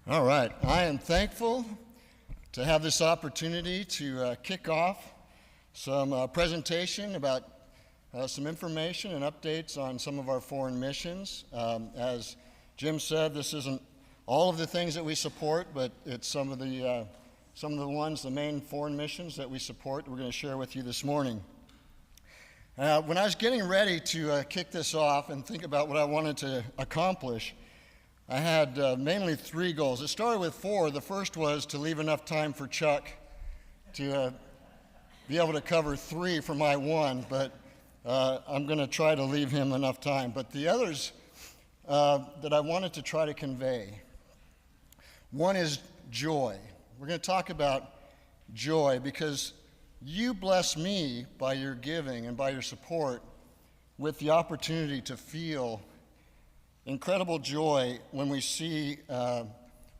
All right, I am thankful to have this opportunity to kick off some presentation about some information and updates on some of our foreign missions. As Jim said, this isn't all of the things that we support, but it's some of the ones, the main foreign missions that we support, we're going to share with you this morning. When I was getting ready to kick this off and think about what I wanted to accomplish, I had mainly three goals. It started with four. The first was to leave enough time for Chuck to be able to cover three for my one, but I'm going to try to leave him enough time. But the others that I wanted to try to convey, one is joy. We're going to talk about joy because you bless me by your giving and by your support with the opportunity to feel incredible joy when we see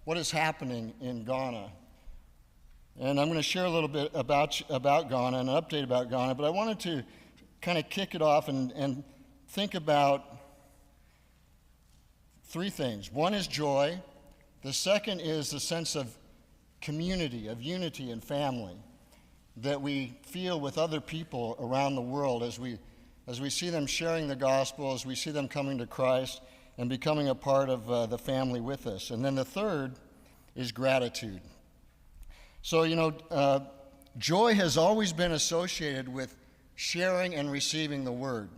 what is happening in Ghana. And I'm going to share a little bit about Ghana and an update about Ghana, but I wanted to kind of kick it off and think about three things. One is joy. The second is the sense of community, of unity and family that we feel with other people around the world as we see them sharing the gospel, as we see them coming to Christ and becoming a part of the family with us. And then the third is gratitude. So, joy has always been associated with sharing and receiving the word.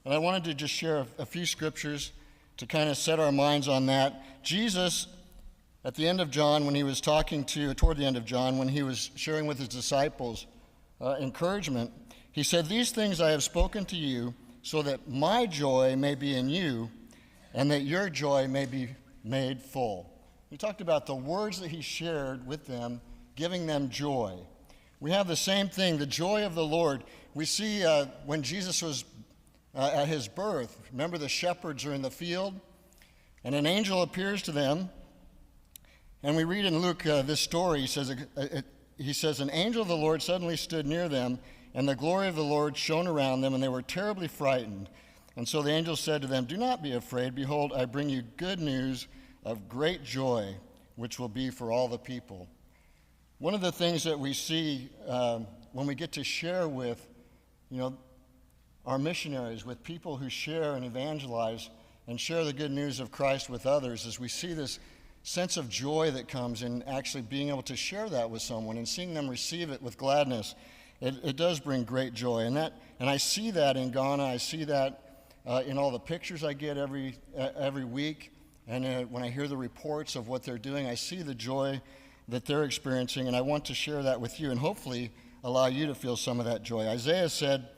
And I wanted to just share a few scriptures to kind of set our minds on that. Jesus, at the end of John, toward the end of John, when he was sharing with his disciples encouragement, he said, "These things I have spoken to you so that my joy may be in you and that your joy may be made full." He talked about the words that he shared with them, giving them joy. We have the same thing, the joy of the Lord. We see when Jesus was at his birth, remember the shepherds are in the field, and an angel appears to them. And we read in Luke this story, he says, "An angel of the Lord suddenly stood near them, and the glory of the Lord shone around them, and they were terribly frightened. And so the angel said to them, 'Do not be afraid. Behold, I bring you good news of great joy, which will be for all the people.'" One of the things that we see when we get to share with, our missionaries, with people who share and evangelize and share the good news of Christ with others, is we see this sense of joy that comes in actually being able to share that with someone and seeing them receive it with gladness. It does bring great joy, and I see that in Ghana. I see that in all the pictures I get every week, and when I hear the reports of what they're doing, I see the joy that they're experiencing, and I want to share that with you and hopefully allow you to feel some of that joy. Isaiah said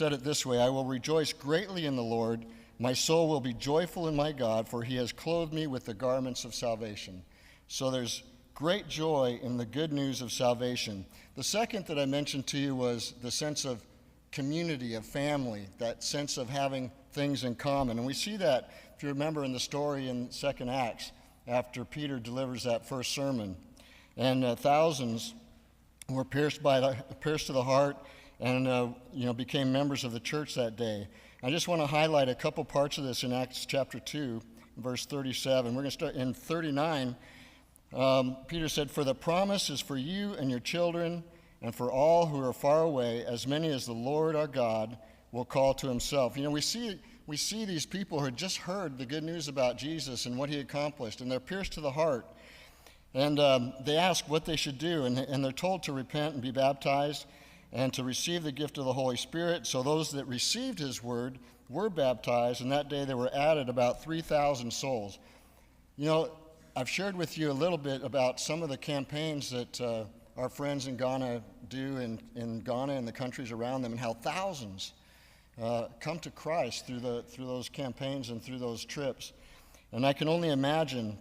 it this way, "I will rejoice greatly in the Lord. My soul will be joyful in my God, for he has clothed me with the garments of salvation." So there's great joy in the good news of salvation. The second that I mentioned to you was the sense of community, of family, that sense of having things in common. And we see that, if you remember, in the story in 2nd Acts, after Peter delivers that first sermon. And thousands were pierced to the heart and became members of the church that day. I just want to highlight a couple parts of this in Acts chapter 2, verse 37. We're going to start in 39. Peter said, "For the promise is for you and your children and for all who are far away, as many as the Lord our God will call to himself." We see these people who had just heard the good news about Jesus and what he accomplished, and they're pierced to the heart. And they ask what they should do, and they're told to repent and be baptized and to receive the gift of the Holy Spirit. So those that received his word were baptized, and that day there were added about 3,000 souls. I've shared with you a little bit about some of the campaigns that our friends in Ghana do in Ghana and the countries around them, and how thousands come to Christ through those campaigns and through those trips. And I can only imagine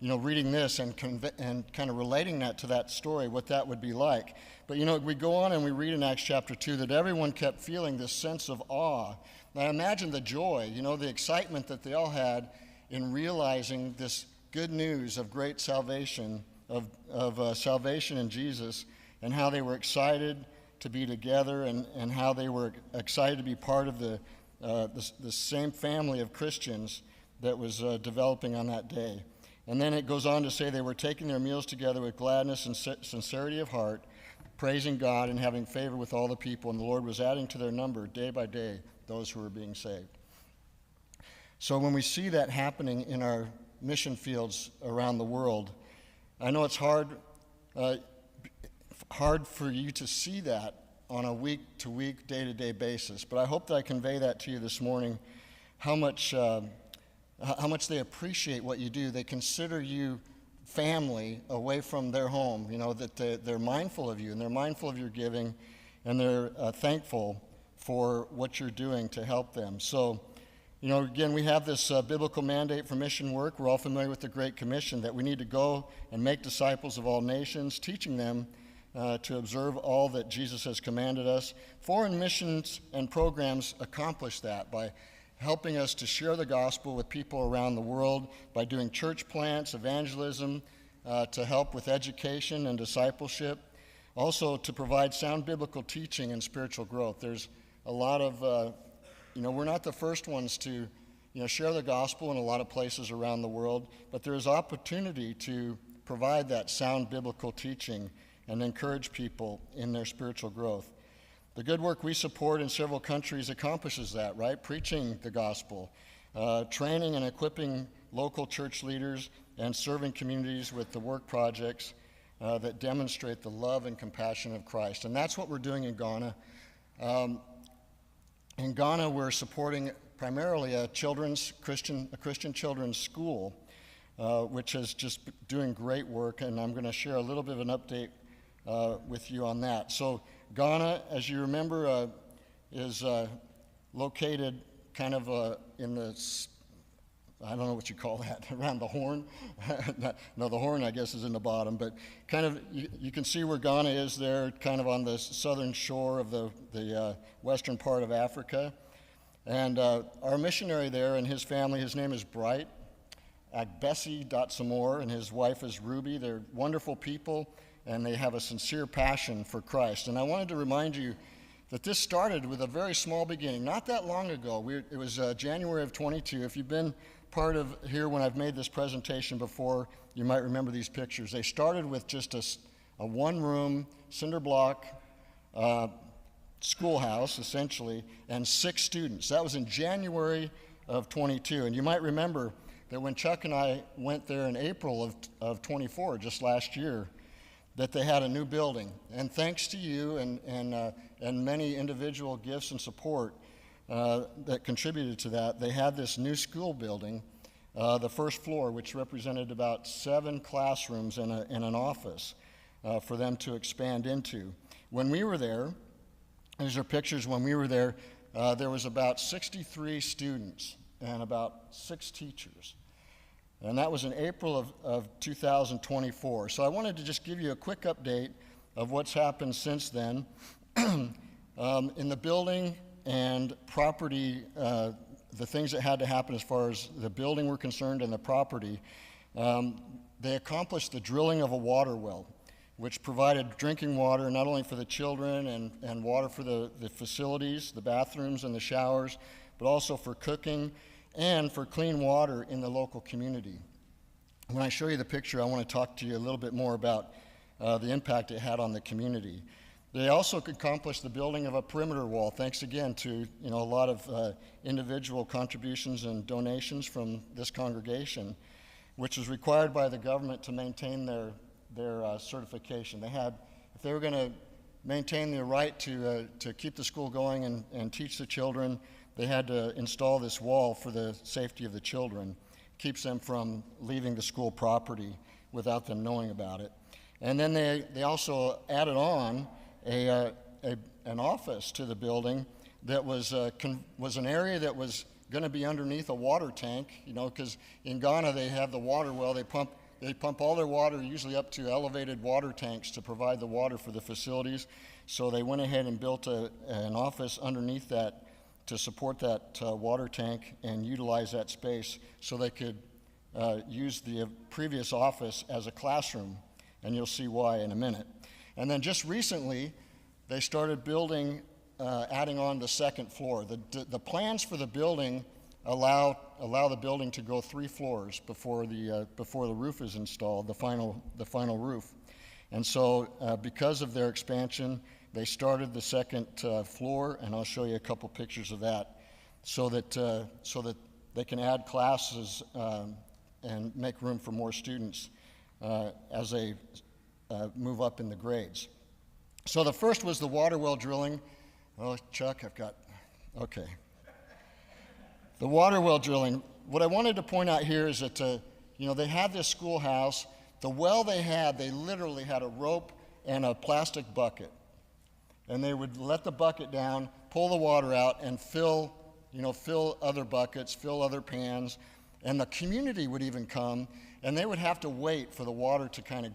reading this and kind of relating that to that story, what that would be like. But we go on and we read in Acts chapter 2 that everyone kept feeling this sense of awe. Now imagine the joy, the excitement that they all had in realizing this good news of great salvation, of salvation in Jesus, and how they were excited to be together and how they were excited to be part of the the same family of Christians that was developing on that day. And then it goes on to say they were taking their meals together with gladness and sincerity of heart, praising God and having favor with all the people, and the Lord was adding to their number day by day those who were being saved. So when we see that happening in our mission fields around the world, I know it's hard for you to see that on a week-to-week, day-to-day basis, but I hope that I convey that to you this morning, how much they appreciate what you do. They consider you family away from their home, that they're mindful of you, and they're mindful of your giving, and they're thankful for what you're doing to help them. So, again, we have this biblical mandate for mission work. We're all familiar with the Great Commission, that we need to go and make disciples of all nations, teaching them to observe all that Jesus has commanded us. Foreign missions and programs accomplish that by helping us to share the gospel with people around the world, by doing church plants, evangelism, to help with education and discipleship, also to provide sound biblical teaching and spiritual growth. There's a lot of, we're not the first ones to, share the gospel in a lot of places around the world, but there's opportunity to provide that sound biblical teaching and encourage people in their spiritual growth. The good work we support in several countries accomplishes that, right? Preaching the gospel, training and equipping local church leaders, and serving communities with the work projects that demonstrate the love and compassion of Christ. And that's what we're doing in Ghana. In Ghana, we're supporting primarily a Christian children's school, which is just doing great work, and I'm going to share a little bit of an update with you on that. So Ghana, as you remember, is located kind of in the, I don't know what you call that, around the Horn. No, the Horn, I guess, is in the bottom, but kind of, you can see where Ghana is there, kind of on the southern shore of the western part of Africa. And our missionary there and his family, his name is Bright Agbesi.Samor, and his wife is Ruby. They're wonderful people, and they have a sincere passion for Christ. And I wanted to remind you that this started with a very small beginning. Not that long ago, it was January of 22. If you've been part of here when I've made this presentation before, you might remember these pictures. They started with just a one-room, cinder block schoolhouse, essentially, and 6 students. That was in January of 22. And you might remember that when Chuck and I went there in April of 24, just last year, that they had a new building. And thanks to you and many individual gifts and support that contributed to that, they had this new school building, the first floor, which represented about 7 classrooms and an office for them to expand into. When we were there, these are pictures when we were there, there was about 63 students and about 6 teachers. And that was in April of 2024. So I wanted to just give you a quick update of what's happened since then. In the building and property, the things that had to happen as far as the building were concerned and the property, they accomplished the drilling of a water well, which provided drinking water not only for the children and water for the facilities, the bathrooms and the showers, but also for cooking and for clean water in the local community. When I show you the picture, I want to talk to you a little bit more about the impact it had on the community. They also accomplished the building of a perimeter wall, thanks again to a lot of individual contributions and donations from this congregation, which was required by the government to maintain their certification. They had, if they were going to maintain the right to keep the school going and teach the children, they had to install this wall for the safety of the children. Keeps them from leaving the school property without them knowing about it. And then they also added on an office to the building that was an area that was going to be underneath a water tank, because in Ghana they have the water well. They pump all their water usually up to elevated water tanks to provide the water for the facilities. So they went ahead and built an office underneath that to support that water tank and utilize that space so they could use the previous office as a classroom, and you'll see why in a minute. And then just recently, they started building, adding on the second floor. The plans for the building allow the building to go 3 floors before the roof is installed, the final roof. And so because of their expansion, they started the second floor, and I'll show you a couple pictures of that, so that they can add classes and make room for more students as they move up in the grades. So the first was the water well drilling. Oh, Chuck, okay. The water well drilling. What I wanted to point out here is that, they had this schoolhouse. The well they literally had a rope and a plastic bucket. And they would let the bucket down, pull the water out, and fill other buckets, fill other pans. And the community would even come, and they would have to wait for the water to kind of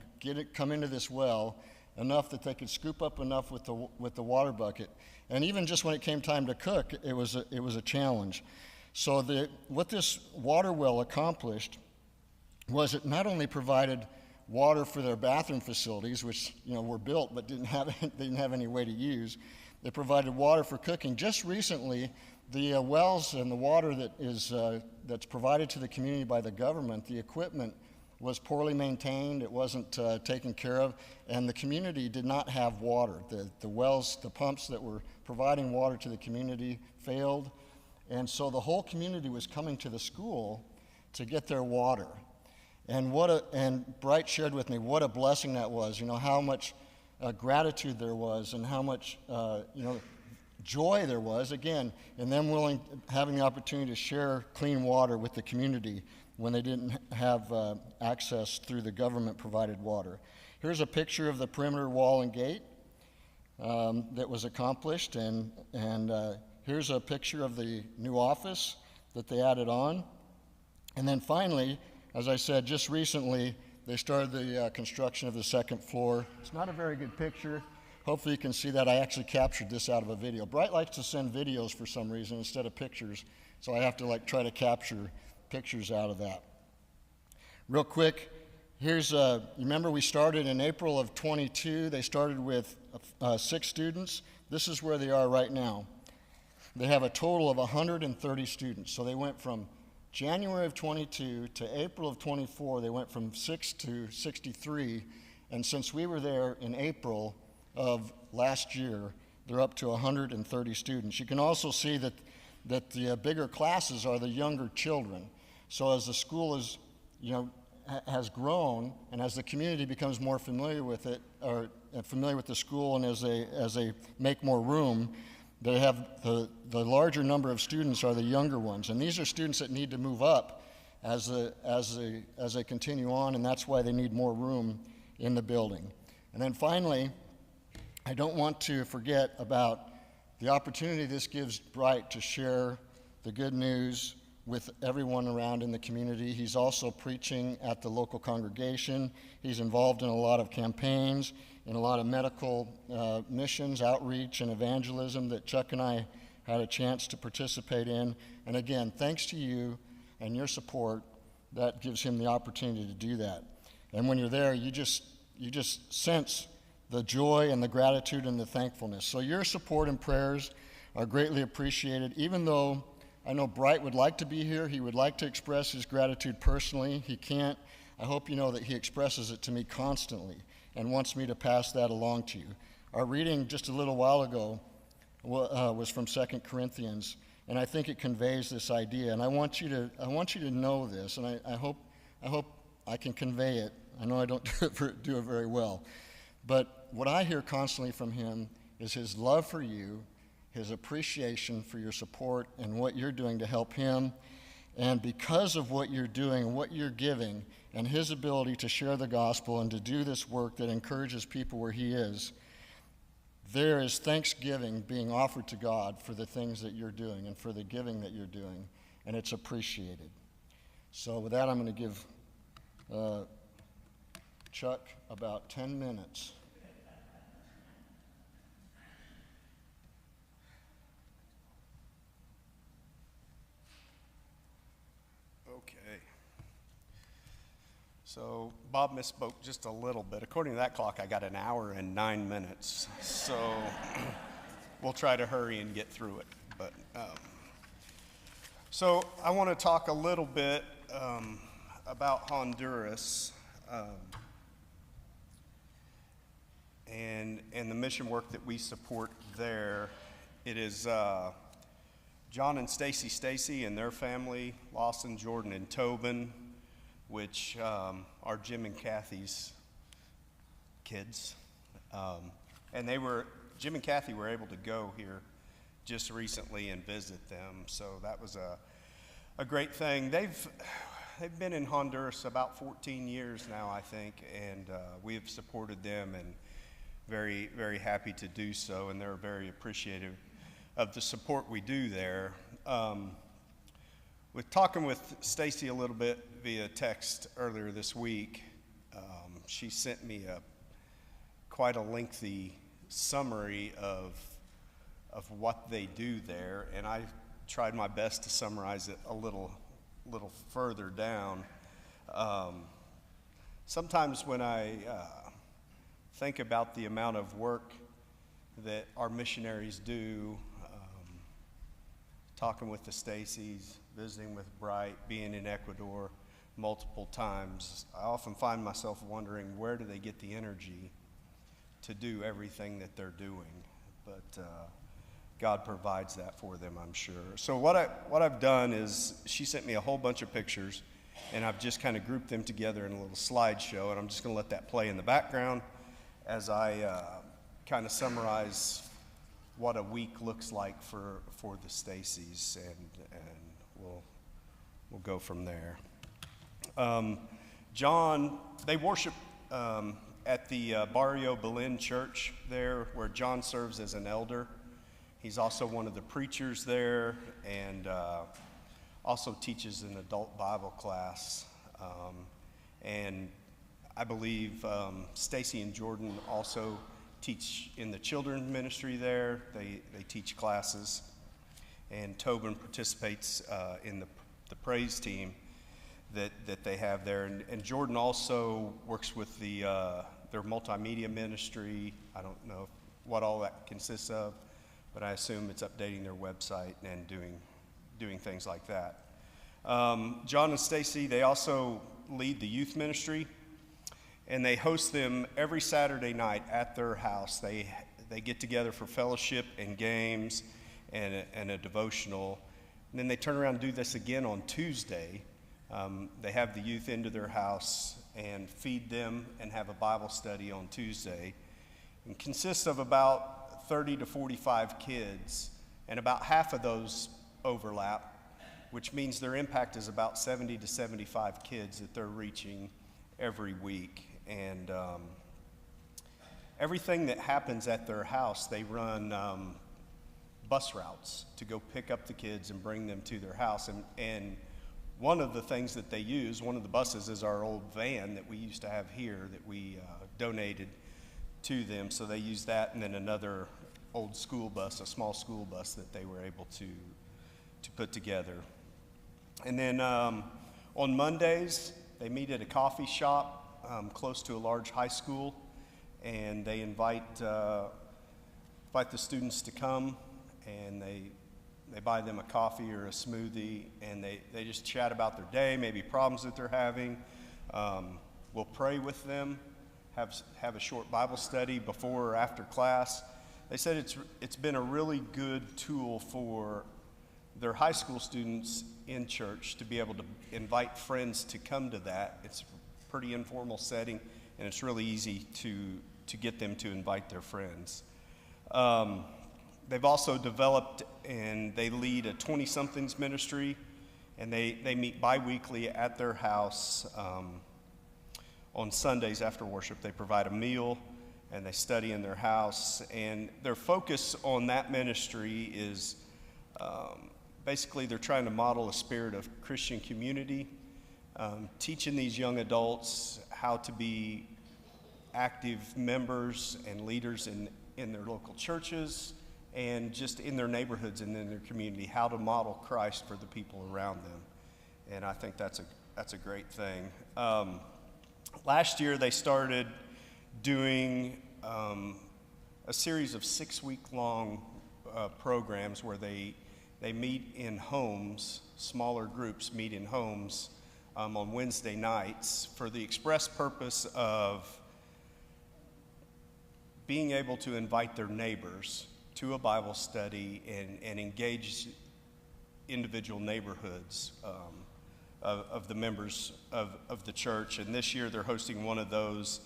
come into this well enough that they could scoop up enough with the water bucket. And even just when it came time to cook, it was a challenge. So what this water well accomplished was it not only provided water for their bathroom facilities, which were built but didn't have any way to use. It provided water for cooking. Just recently, the wells and the water that's provided to the community by the government, the equipment was poorly maintained. It wasn't taken care of, and the community did not have water. The wells, the pumps that were providing water to the community failed, and so the whole community was coming to the school to get their water. And Bright shared with me what a blessing that was. How much gratitude there was, and how much joy there was, again, in them having the opportunity to share clean water with the community when they didn't have access through the government-provided water. Here's a picture of the perimeter wall and gate that was accomplished, and here's a picture of the new office that they added on. And then finally, as I said, just recently, they started the construction of the second floor. It's not a very good picture. Hopefully you can see that. I actually captured this out of a video. Bright likes to send videos for some reason instead of pictures, so I have to try to capture pictures out of that. Real quick, here's, remember we started in April of 22. They started with 6 students. This is where they are right now. They have a total of 130 students. So they went from January of 22 to April of 24, they went from 6 to 63, and since we were there in April of last year, they're up to 130 students. You can also see that the bigger classes are the younger children. So as the school has grown, and as the community becomes more familiar with it, or familiar with the school, and as they make more room, they have the larger number of students are the younger ones, and these are students that need to move up as they continue on, and that's why they need more room in the building. And then finally, I don't want to forget about the opportunity this gives Bright to share the good news with everyone around in the community. He's also preaching at the local congregation. He's involved in a lot of campaigns, in a lot of medical missions, outreach, and evangelism that Chuck and I had a chance to participate in. And again, thanks to you and your support, that gives him the opportunity to do that. And when you're there, you just sense the joy and the gratitude and the thankfulness. So your support and prayers are greatly appreciated. Even though I know Bright would like to be here, he would like to express his gratitude personally. He can't. I hope you know that he expresses it to me constantly and wants me to pass that along to you. Our reading just a little while ago was from 2 Corinthians, and I think it conveys this idea. And I want you to know this, and I hope I can convey it. I know I don't do it very well, but what I hear constantly from him is his love for you, his appreciation for your support and what you're doing to help him. And because of what you're doing and what you're giving and his ability to share the gospel and to do this work that encourages people where he is, there is thanksgiving being offered to God for the things that you're doing and for the giving that you're doing, and it's appreciated. So with that, I'm going to give Chuck about 10 minutes. Okay. So Bob misspoke just a little bit. According to that clock, I got an hour and 9 minutes. So we'll try to hurry and get through it. So I want to talk a little bit about Honduras and the mission work that we support there. It is John and Stacy and their family, Lawson, Jordan, and Tobin, which are Jim and Kathy's kids. And Jim and Kathy were able to go here just recently and visit them, so that was a great thing. They've been in Honduras about 14 years now, I think, and we have supported them and very, very happy to do so, and they're very appreciative of the support we do there. With talking with Stacy a little bit via text earlier this week, she sent me quite a lengthy summary of what they do there, and I tried my best to summarize it a little further down. Sometimes when I think about the amount of work that our missionaries do, talking with the Stacys, visiting with Bright, being in Ecuador multiple times, I often find myself wondering, where do they get the energy to do everything that they're doing? But God provides that for them, I'm sure. So what I've done is, she sent me a whole bunch of pictures, and I've just kind of grouped them together in a little slideshow, and I'm just going to let that play in the background as I kind of summarize what a week looks like for the Stacys, and we'll go from there. John, they worship at the Barrio Belen Church there, where John serves as an elder. He's also one of the preachers there, and also teaches an adult Bible class. And I believe Stacy and Jordan also teach in the children's ministry there. They teach classes, and Tobin participates in the praise team that they have there. And Jordan also works with their multimedia ministry. I don't know what all that consists of, but I assume it's updating their website and doing things like that. John and Stacy, they also lead the youth ministry, and they host them every Saturday night at their house. They get together for fellowship and games and a devotional, and then they turn around and do this again on Tuesday. They have the youth into their house and feed them and have a Bible study on Tuesday. It consists of about 30 to 45 kids, and about half of those overlap, which means their impact is about 70 to 75 kids that they're reaching every week. And everything that happens at their house, they run bus routes to go pick up the kids and bring them to their house. And one of the things that they use, one of the buses, is our old van that we used to have here that we donated to them. So they use that, and then another old school bus, a small school bus that they were able to put together. And then on Mondays, they meet at a coffee shop close to a large high school, and they invite the students to come, and they buy them a coffee or a smoothie, and they just chat about their day, maybe problems that they're having. We'll pray with them, have a short Bible study before or after class. They said it's been a really good tool for their high school students in church to be able to invite friends to come to that. It's a pretty informal setting, and it's really easy to get them to invite their friends. They've also developed, and they lead a 20-somethings ministry, and they meet bi-weekly at their house. On Sundays after worship, they provide a meal, and they study in their house. And their focus on that ministry is basically they're trying to model a spirit of Christian community, teaching these young adults how to be active members and leaders in their local churches, and just in their neighborhoods and in their community, how to model Christ for the people around them. And I think that's a great thing. Last year they started doing a series of 6-week-long programs where they They meet in homes, smaller groups meet in homes on Wednesday nights for the express purpose of being able to invite their neighbors to a Bible study and engage individual neighborhoods of the members of the church. And this year they're hosting one of those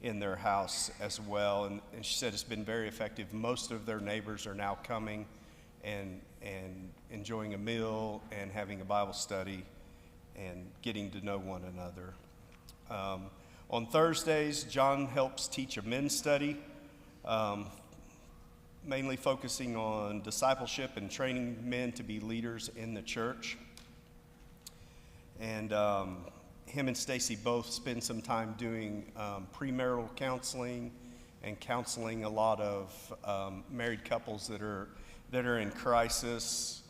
in their house as well. And she said it's been very effective. Most of their neighbors are now coming and enjoying a meal and having a Bible study and getting to know one another. On Thursdays, John helps teach a men's study, mainly focusing on discipleship and training men to be leaders in the church. And him and Stacy both spend some time doing premarital counseling and counseling a lot of married couples that are in crisis.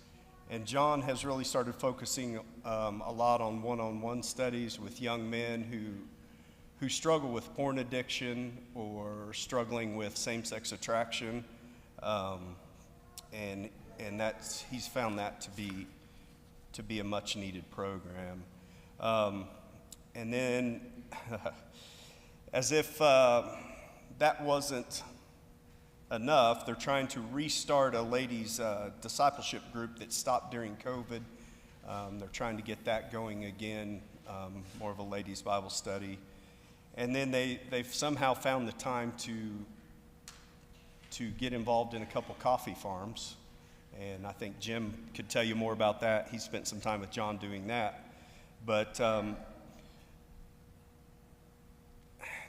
And John has really started focusing a lot on one-on-one studies with young men who struggle with porn addiction or struggling with same-sex attraction, and he's found that to be a much-needed program. And then, as if that wasn't enough, they're trying to restart a ladies' discipleship group that stopped during COVID. They're trying to get that going again, more of a ladies' Bible study. And then they've somehow found the time to get involved in a couple coffee farms. And I think Jim could tell you more about that. He spent some time with John doing that. But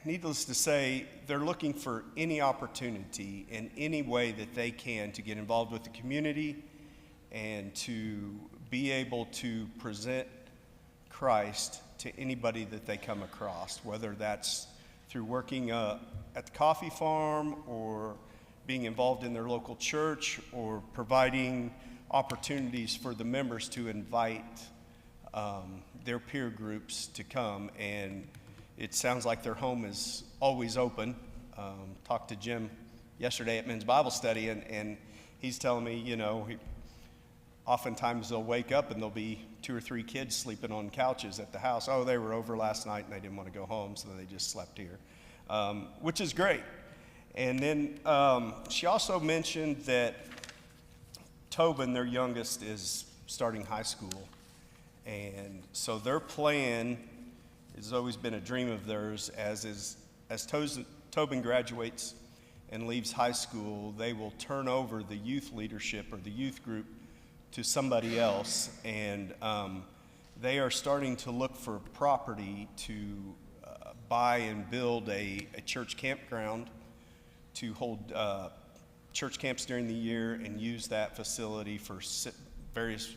needless to say, they're looking for any opportunity in any way that they can to get involved with the community and to be able to present Christ to anybody that they come across, whether that's through working at the coffee farm or being involved in their local church or providing opportunities for the members to invite their peer groups to come. And it sounds like their home is always open. Talked to Jim yesterday at Men's Bible Study, and he's telling me, oftentimes they'll wake up and there'll be 2 or 3 kids sleeping on couches at the house. Oh, they were over last night and they didn't want to go home, so they just slept here, which is great. And then she also mentioned that Tobin, their youngest, is starting high school. And so their plan has always been a dream of theirs, as Tobin graduates and leaves high school, they will turn over the youth leadership or the youth group to somebody else. And they are starting to look for property to buy and build a church campground to hold church camps during the year and use that facility for various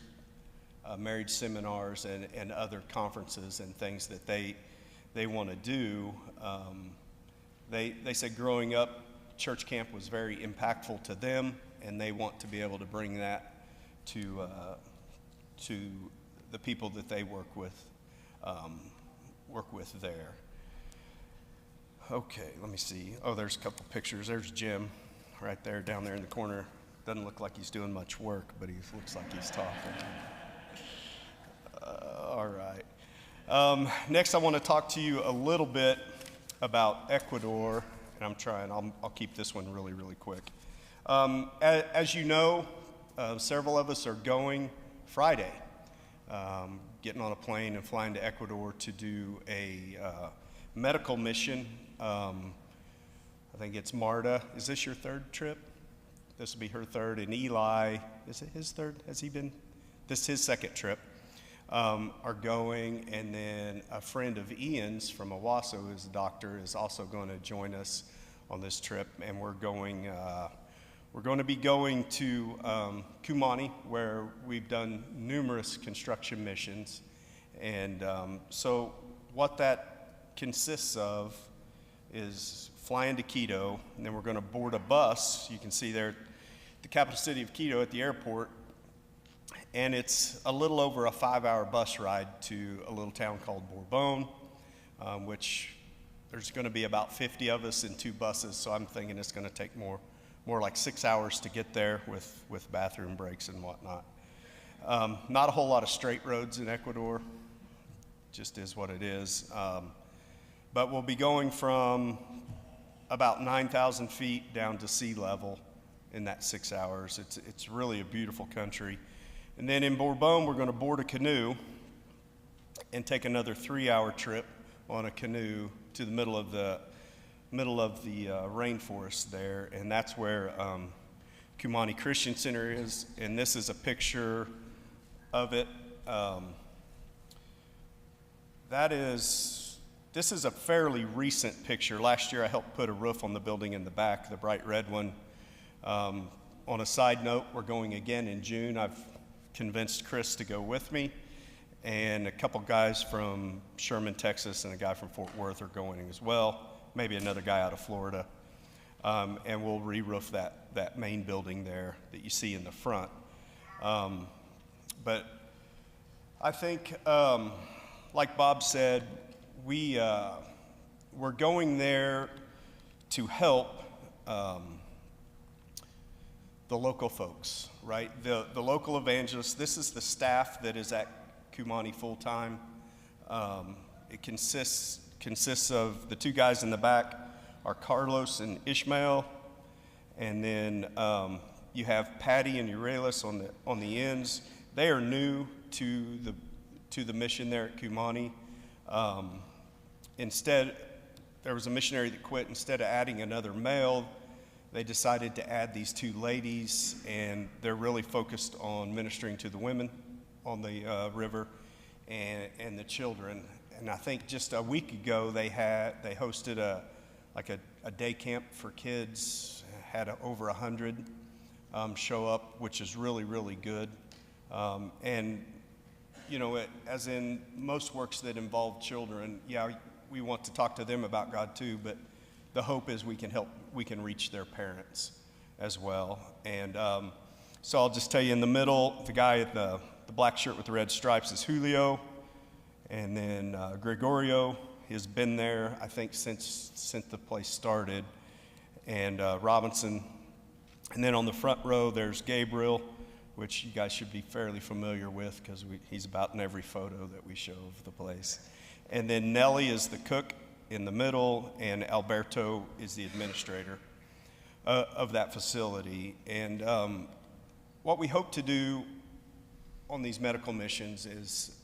marriage seminars and other conferences and things that they want to do. They said growing up, church camp was very impactful to them, and they want to be able to bring that to the people that they work with there. Okay, let me see. Oh, there's a couple pictures. There's Jim right there, down there in the corner. Doesn't look like he's doing much work, but he looks like he's talking. All right. Next, I want to talk to you a little bit about Ecuador, and I'll keep this one really, really quick. As you know, several of us are going Friday, getting on a plane and flying to Ecuador to do a medical mission. I think it's Marta. Is this your third trip? This will be her third. And Eli, is it his third? Has he been? This is his second trip. Are going, and then a friend of Ian's from Owasso, who's a doctor, is also going to join us on this trip, and we're going to be going to Kumani, where we've done numerous construction missions, and so what that consists of is flying to Quito, and then we're going to board a bus. You can see there the capital city of Quito at the airport. And it's a little over a 5-hour bus ride to a little town called Bourbon, which there's going to be about 50 of us in 2 buses, so I'm thinking it's going to take more like 6 hours to get there with bathroom breaks and whatnot. Not a whole lot of straight roads in Ecuador, just is what it is. But we'll be going from about 9,000 feet down to sea level in that 6 hours. It's really a beautiful country. And then in Bourbon, we're going to board a canoe and take another 3-hour trip on a canoe to the middle of the rainforest there, and that's where Kumani Christian Center is. And this is a picture of it. This is a fairly recent picture. Last year I helped put a roof on the building in the back, the bright red one. On a side note, we're going again in June. I've convinced Chris to go with me, and a couple guys from Sherman, Texas, and a guy from Fort Worth are going as well, maybe another guy out of Florida. And we'll re-roof that main building there that you see in the front. But I think, like Bob said, we're going there to help the local folks, right? The local evangelists. This is the staff that is at Kumani full time. It consists of the two guys in the back are Carlos and Ishmael, and then you have Patty and Urelis on the ends. They are new to the mission there at Kumani. Instead, there was a missionary that quit. Instead of adding another male, they decided to add these two ladies, and they're really focused on ministering to the women on the river and the children. And I think just a week ago they hosted a day camp for kids. Had over 100 show up, which is really, really good. And you know, as in most works that involve children, yeah, we want to talk to them about God too, but the hope is we can reach their parents as well. And so I'll just tell you, in the middle, the guy at the black shirt with the red stripes is Julio, and then Gregorio has been there, I think, since the place started, and Robinson. And then on the front row, there's Gabriel, which you guys should be fairly familiar with because he's about in every photo that we show of the place. And then Nellie is the cook in the middle, and Alberto is the administrator of that facility. And what we hope to do on these medical missions is,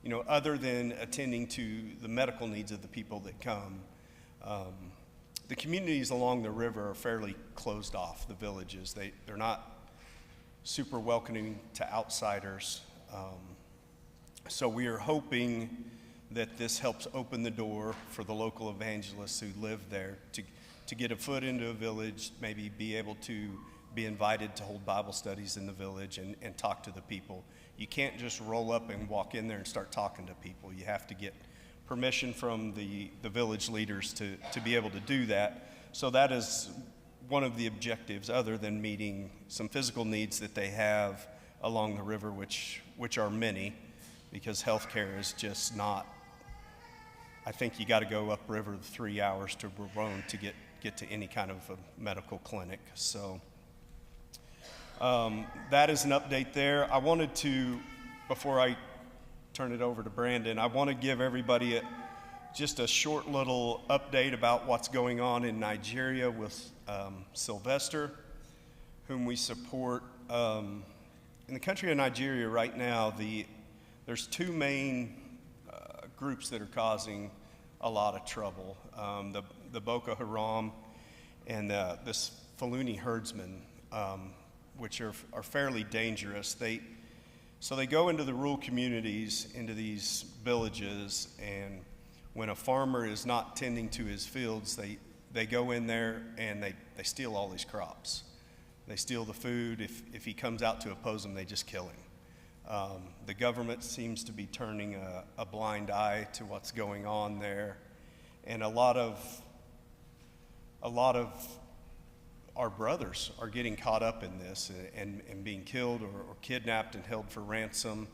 you know, other than attending to the medical needs of the people that come, the communities along the river are fairly closed off, the villages. They're not super welcoming to outsiders. So we are hoping that this helps open the door for the local evangelists who live there to get a foot into a village, maybe be able to be invited to hold Bible studies in the village and talk to the people. You can't just roll up and walk in there and start talking to people. You have to get permission from the village leaders to be able to do that. So that is one of the objectives, other than meeting some physical needs that they have along the river, which are many, because healthcare is just not. I think you got to go upriver 3 hours to Bourbon to get to any kind of a medical clinic. So that is an update there. I wanted to, before I turn it over to Brandon, I want to give everybody just a short little update about what's going on in Nigeria with Sylvester, whom we support. In the country of Nigeria right now, there's two main groups that are causing a lot of trouble. The Boko Haram and this Fulani herdsmen, which are fairly dangerous. So they go into the rural communities, into these villages, and when a farmer is not tending to his fields, they go in there and they steal all these crops. They steal the food. If he comes out to oppose them, they just kill him. The government seems to be turning a blind eye to what's going on there, and a lot of our brothers are getting caught up in this and being killed or kidnapped and held for ransom.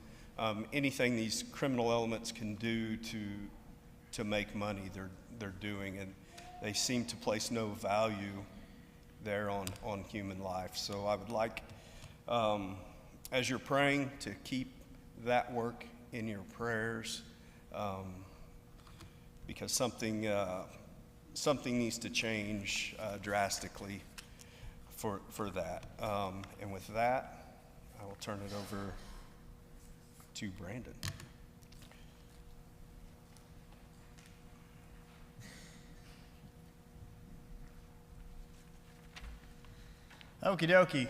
Anything these criminal elements can do to make money, they're doing, and they seem to place no value there on human life. So I would like as you're praying, to keep that work in your prayers, because something needs to change drastically for that. And with that, I will turn it over to Brandon. Okie dokie.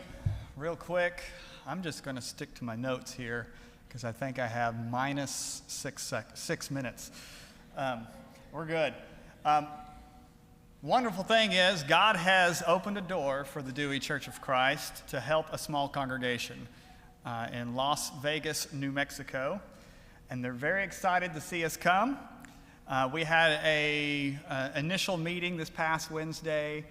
Real quick, I'm just going to stick to my notes here because I think I have minus 6 minutes. We're good. Wonderful thing is God has opened a door for the Dewey Church of Christ to help a small congregation in Las Vegas, New Mexico, and they're very excited to see us come. We had a initial meeting this past Wednesday.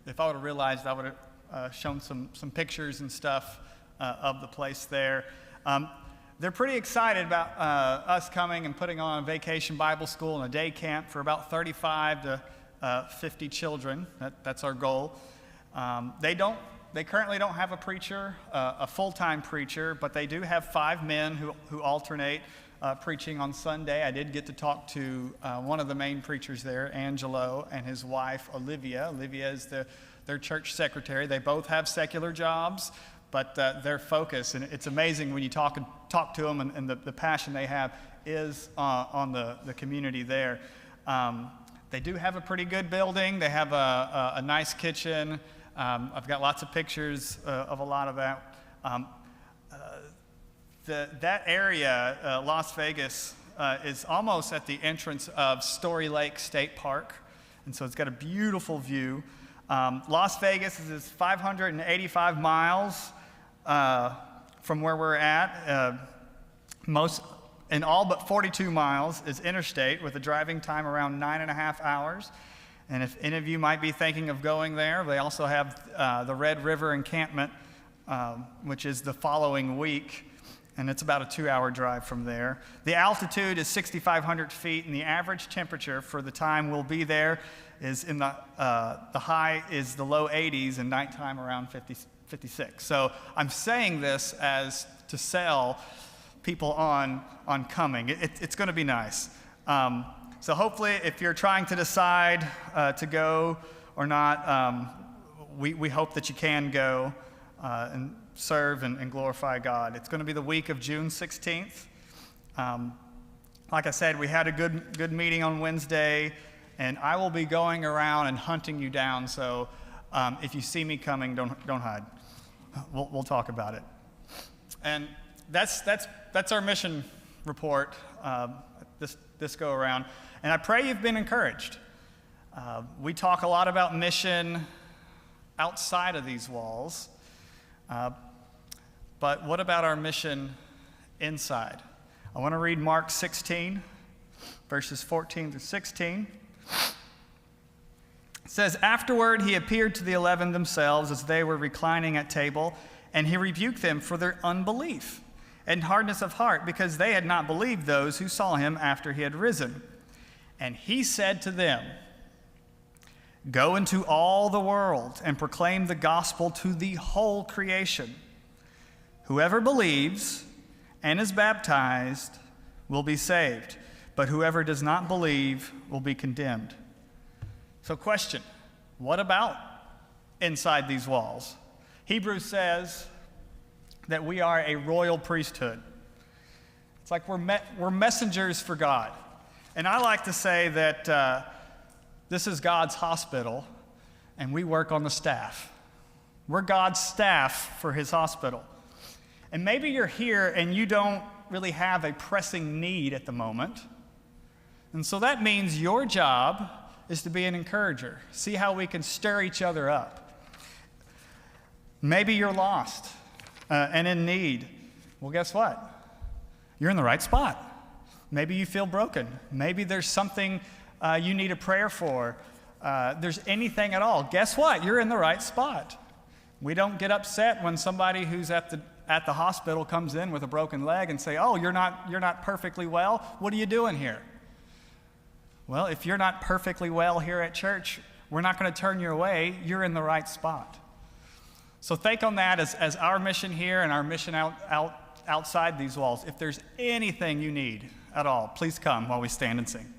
If I would have realized, I would have shown some pictures and stuff of the place there. They're pretty excited about us coming and putting on a vacation Bible school and a day camp for about 35 to 50 children. That's our goal. They currently don't have a preacher, a full-time preacher, but they do have 5 men who alternate preaching on Sunday. I did get to talk to one of the main preachers there, Angelo, and his wife, Olivia. Olivia is their church secretary. They both have secular jobs, but their focus, and it's amazing when you talk to them, and the passion they have is on the community there. They do have a pretty good building. They have a nice kitchen. I've got lots of pictures of a lot of that. That area, Las Vegas, is almost at the entrance of Story Lake State Park, and so it's got a beautiful view. Las Vegas is 585 miles from where we're at. In all but 42 miles is interstate, with a driving time around 9.5 hours. And if any of you might be thinking of going there, they also have the Red River encampment, which is the following week. And it's about a 2-hour drive from there. The altitude is 6,500 feet, and the average temperature for the time we'll be there is in the high is the low 80s, and nighttime around 56. So I'm saying this as to sell people on coming. It's going to be nice. So hopefully, if you're trying to decide to go or not, we hope that you can go and serve and glorify God. It's going to be the week of June 16th. Like I said, we had a good meeting on Wednesday, and I will be going around and hunting you down. So if you see me coming, don't hide. We'll talk about it. And that's our mission report this go around. And I pray you've been encouraged. We talk a lot about mission outside of these walls. But what about our mission inside? I want to read Mark 16, verses 14 through 16. It says, "Afterward he appeared to the 11 themselves as they were reclining at table, and he rebuked them for their unbelief and hardness of heart, because they had not believed those who saw him after he had risen. And he said to them, 'Go into all the world and proclaim the gospel to the whole creation. Whoever believes and is baptized will be saved, but whoever does not believe will be condemned.'" So question, what about inside these walls? Hebrews says that we are a royal priesthood. It's like we're messengers for God. And I like to say that this is God's hospital, and we work on the staff. We're God's staff for his hospital. And maybe you're here and you don't really have a pressing need at the moment. And so that means your job is to be an encourager. See how we can stir each other up. Maybe you're lost and in need. Well, guess what? You're in the right spot. Maybe you feel broken. Maybe there's something you need a prayer for. There's anything at all. Guess what? You're in the right spot. We don't get upset when somebody who's at the hospital comes in with a broken leg and say, "Oh, you're not perfectly well. What are you doing here?" Well, if you're not perfectly well here at church, we're not going to turn you away. You're in the right spot. So think on that as our mission here and our mission outside these walls. If there's anything you need at all, please come while we stand and sing.